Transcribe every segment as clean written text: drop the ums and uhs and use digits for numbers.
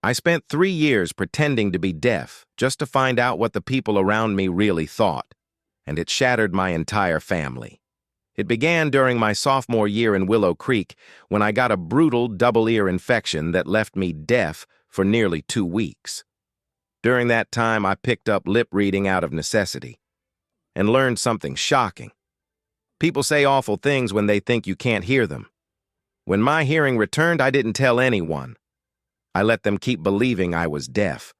I spent 3 years pretending to be deaf just to find out what the people around me really thought, and it shattered my entire family. It began during my sophomore year in Willow Creek when I got a brutal double ear infection that left me deaf for nearly 2 weeks. During that time, I picked up lip reading out of necessity and learned something shocking. People say awful things when they think you can't hear them. When my hearing returned, I didn't tell anyone. I let them keep believing I was deaf.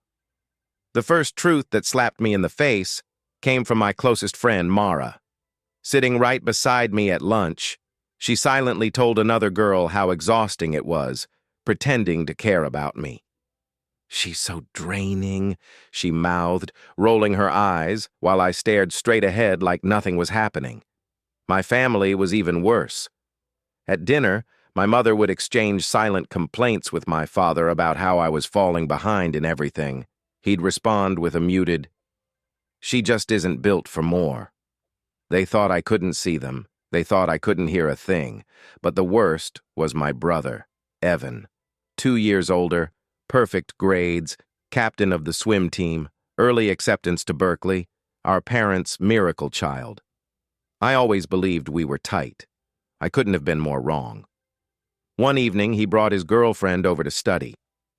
The first truth that slapped me in the face came from my closest friend, Mara. Sitting right beside me at lunch, she silently told another girl how exhausting it was, pretending to care about me. "She's so draining," she mouthed, rolling her eyes while I stared straight ahead like nothing was happening. My family was even worse. At dinner, my mother would exchange silent complaints with my father about how I was falling behind in everything. He'd respond with a muted, "She just isn't built for more." They thought I couldn't see them. They thought I couldn't hear a thing. But the worst was my brother, Evan. 2 years older, perfect grades, captain of the swim team, early acceptance to Berkeley, our parents' miracle child. I always believed we were tight. I couldn't have been more wrong. One evening, he brought his girlfriend over to study.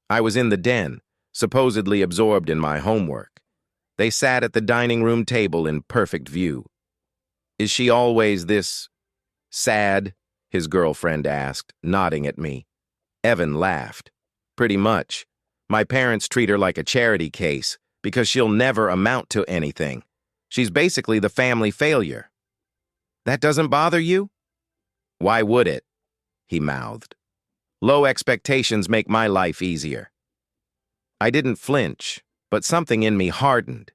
I was in the den, supposedly absorbed in my homework. They sat at the dining room table in perfect view. "Is she always this sad?" his girlfriend asked, nodding at me. Evan laughed. "Pretty much. My parents treat her like a charity case because she'll never amount to anything. She's basically the family failure." "That doesn't bother you?" "Why would it?" he mouthed. "Low expectations make my life easier." I didn't flinch, but something in me hardened.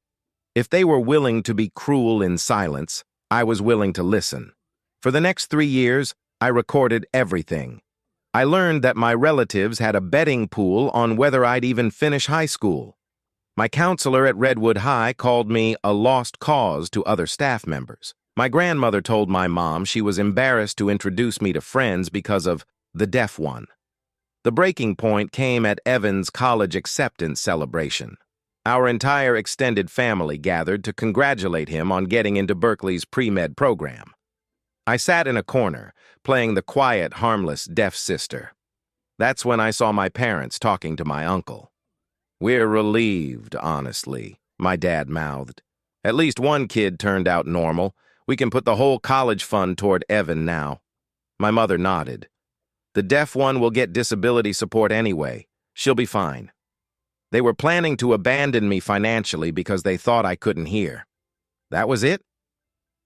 If they were willing to be cruel in silence, I was willing to listen. For the next 3 years, I recorded everything. I learned that my relatives had a betting pool on whether I'd even finish high school. My counselor at Redwood High called me a lost cause to other staff members. My grandmother told my mom she was embarrassed to introduce me to friends because of the deaf one. The breaking point came at Evan's college acceptance celebration. Our entire extended family gathered to congratulate him on getting into Berkeley's pre-med program. I sat in a corner, playing the quiet, harmless, deaf sister. That's when I saw my parents talking to my uncle. "We're relieved, honestly," my dad mouthed. "At least one kid turned out normal. We can put the whole college fund toward Evan now." My mother nodded. "The deaf one will get disability support anyway. She'll be fine." They were planning to abandon me financially because they thought I couldn't hear. That was it.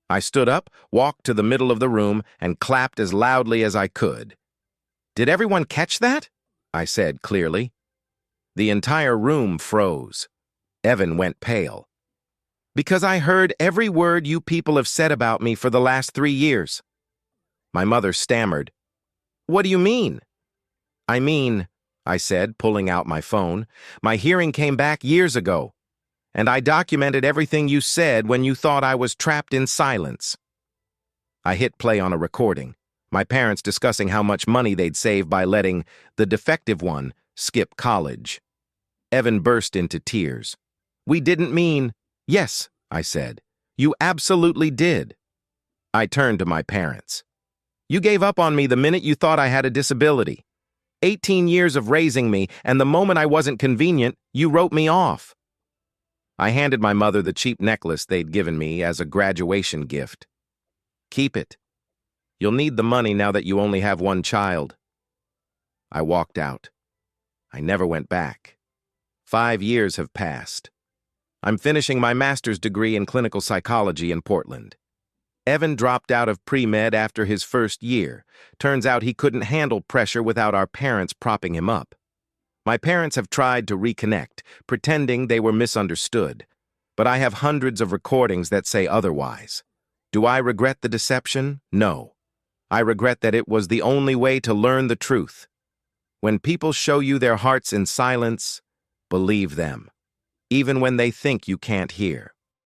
I stood up, walked to the middle of the room, and clapped as loudly as I could. "Did everyone catch that?" I said clearly. The entire room froze. Evan went pale. "Because I heard every word you people have said about me for the last 3 years." My mother stammered. "What do you mean?" "I mean," I said, pulling out my phone, "my hearing came back years ago, and I documented everything you said when you thought I was trapped in silence." I hit play on a recording, my parents discussing how much money they'd save by letting the defective one skip college. Evan burst into tears. "We didn't mean—" "Yes," I said. "You absolutely did." I turned to my parents. "You gave up on me the minute you thought I had a disability. 18 years of raising me, and the moment I wasn't convenient, you wrote me off." I handed my mother the cheap necklace they'd given me as a graduation gift. "Keep it. You'll need the money now that you only have one child." I walked out. I never went back. 5 years have passed. I'm finishing my master's degree in clinical psychology in Portland. Evan dropped out of pre-med after his first year. Turns out he couldn't handle pressure without our parents propping him up. My parents have tried to reconnect, pretending they were misunderstood. But I have hundreds of recordings that say otherwise. Do I regret the deception? No. I regret that it was the only way to learn the truth. When people show you their hearts in silence, believe them, even when they think you can't hear.